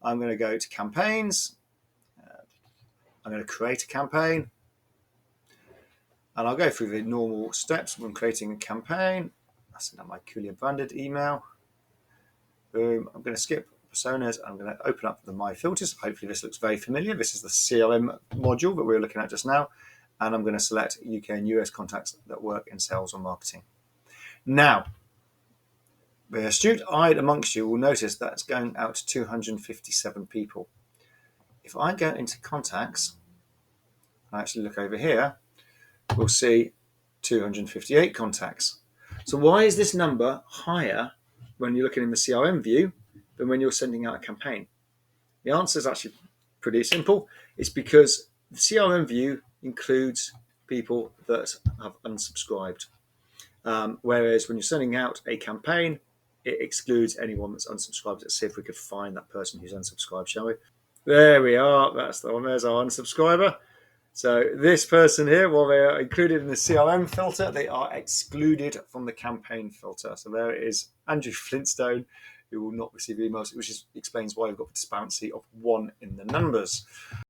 I'm going to go to campaigns. I'm going to create a campaign. And I'll go through the normal steps when creating a campaign. I send out my Kulea branded email. Boom. I'm going to skip personas. I'm going to open up the My Filters. Hopefully this looks very familiar. This is the CRM module that we were looking at just now. And I'm going to select UK and US contacts that work in sales or marketing. Now, the astute-eyed amongst you will notice that it's going out to 257 people. If I go into contacts, I actually look over here, we'll see 258 contacts. So why is this number higher when you're looking in the CRM view than when you're sending out a campaign? The answer is actually pretty simple. It's because the CRM view includes people that have unsubscribed. Whereas when you're sending out a campaign, it excludes anyone that's unsubscribed. Let's see if we could find that person who's unsubscribed, shall we? There we are. That's the one. There's our unsubscriber. So this person here, while they are included in the CRM filter, they are excluded from the campaign filter. So there it is, Andrew Flintstone, who will not receive emails, which explains why we've got the disparity of 1 in the numbers.